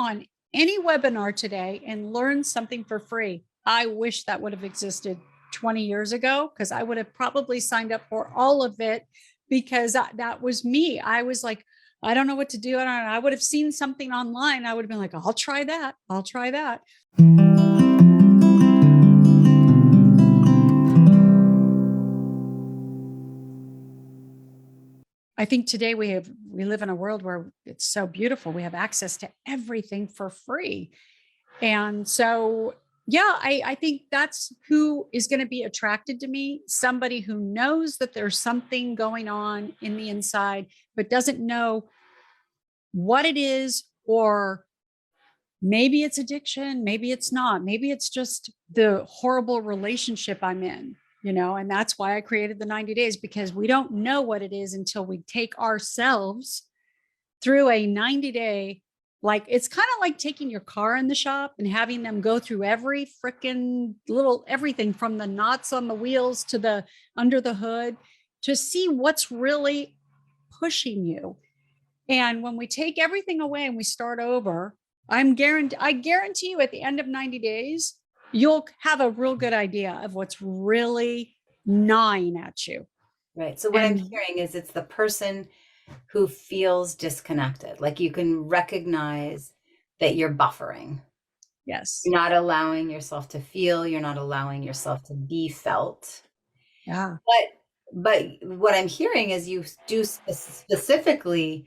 on any webinar today and learn something for free. I wish that would have existed 20 years ago, because I would have probably signed up for all of it, because that was me. I was like, I don't know what to do. I don't know. I would have seen something online. I would have been like, I'll try that. I'll try that. I think today we live in a world where it's so beautiful. We have access to everything for free. And so, yeah, I think that's who is going to be attracted to me. Somebody who knows that there's something going on in the inside, but doesn't know what it is, or maybe it's addiction, maybe it's not, maybe it's just the horrible relationship I'm in, and that's why I created the 90 days, because we don't know what it is until we take ourselves through a 90-day. Like, it's kind of like taking your car in the shop and having them go through every freaking little everything, from the knots on the wheels to the under the hood, to see what's really pushing you. And when we take everything away and we start over, I guarantee you at the end of 90 days, you'll have a real good idea of what's really gnawing at you. Right. So what I'm hearing is it's the person who feels disconnected. Like, you can recognize that you're buffering. Yes. You're not allowing yourself to feel. You're not allowing yourself to be felt. Yeah. But what I'm hearing is you do specifically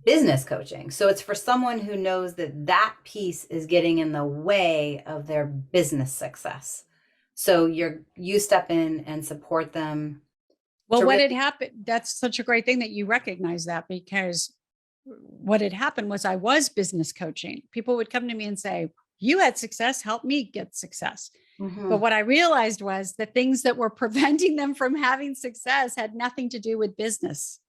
business coaching. So it's for someone who knows that that piece is getting in the way of their business success. So you step in and support them. Well, what had happened, that's such a great thing that you recognize that, because what had happened was I was business coaching. People would come to me and say, you had success, help me get success. Mm-hmm. But what I realized was the things that were preventing them from having success had nothing to do with business.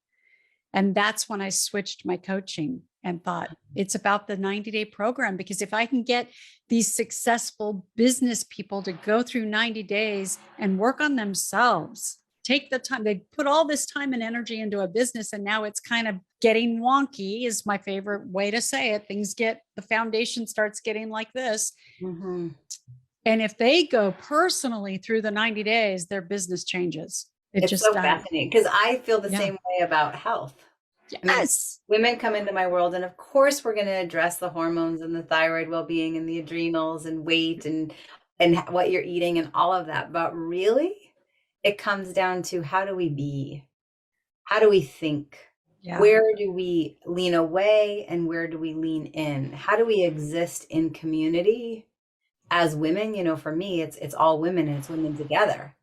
And that's when I switched my coaching and thought, it's about the 90-day program. Because if I can get these successful business people to go through 90 days and work on themselves, take the time, they put all this time and energy into a business, and now it's kind of getting wonky, is my favorite way to say it. The foundation starts getting like this. Mm-hmm. And if they go personally through the 90 days, their business changes. It's just so fascinating, because I feel the same way about health. Yes. I mean, women come into my world, and of course we're going to address the hormones and the thyroid well-being and the adrenals and weight and what you're eating and all of that. But really, it comes down to, how do we be? How do we think? Yeah. Where do we lean away and where do we lean in? How do we exist in community as women? For me, it's all women, and it's women together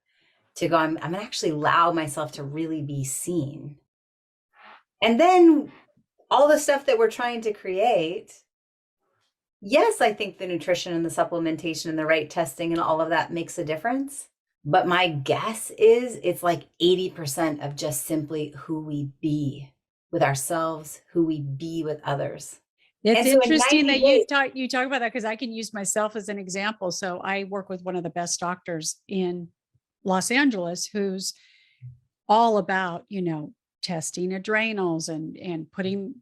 to go, I'm going to actually allow myself to really be seen. And then all the stuff that we're trying to create. Yes, I think the nutrition and the supplementation and the right testing and all of that makes a difference. But my guess is it's like 80% of just simply who we be with ourselves, who we be with others. It's interesting that you talk about that, because I can use myself as an example. So I work with one of the best doctors in Los Angeles, who's all about, testing adrenals and putting,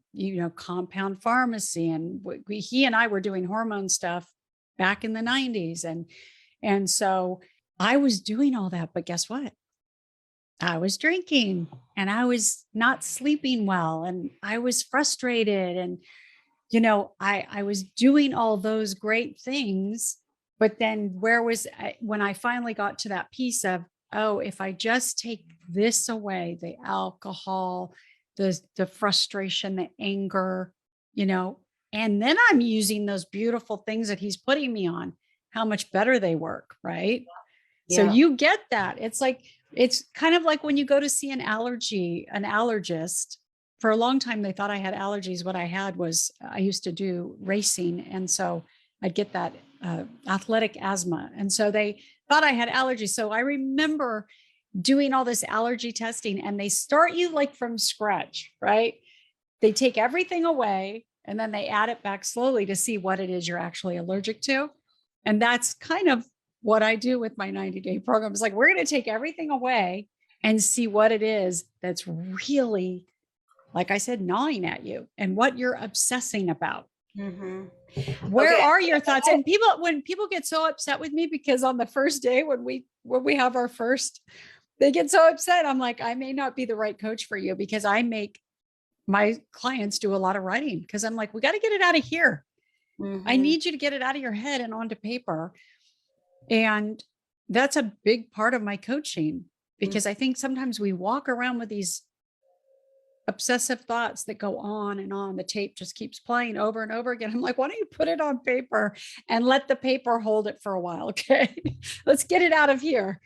compound pharmacy. And he and I were doing hormone stuff back in the 90s. And so I was doing all that, but guess what? I was drinking and I was not sleeping well, and I was frustrated, and I was doing all those great things, but then when I finally got to that piece of, oh, if I just take this away, the alcohol, the frustration, the anger, and then I'm using those beautiful things that he's putting me on, how much better they work, right? Yeah. So you get that. It's kind of like when you go to see an allergist. For a long time, they thought I had allergies. What I had was, I used to do racing. And so I'd get that athletic asthma. And so they thought I had allergies. So I remember doing all this allergy testing, and they start you like from scratch, right? They take everything away and then they add it back slowly to see what it is you're actually allergic to. And that's kind of what I do with my 90-day program. It's like, we're going to take everything away and see what it is that's really, like I said, gnawing at you and what you're obsessing about. Mm-hmm. Where Okay. are your thoughts? And people, when people get so upset with me, because on the first day when we have our first, they get so upset. I'm like, I may not be the right coach for you, because I make my clients do a lot of writing, because I'm like, we got to get it out of here. I Mhm. need you to get it out of your head and onto paper. And that's a big part of my coaching, Mm. because I think sometimes we walk around with these obsessive thoughts that go on and on. The tape just keeps playing over and over again. I'm like, why don't you put it on paper and let the paper hold it for a while? Okay. Let's get it out of here.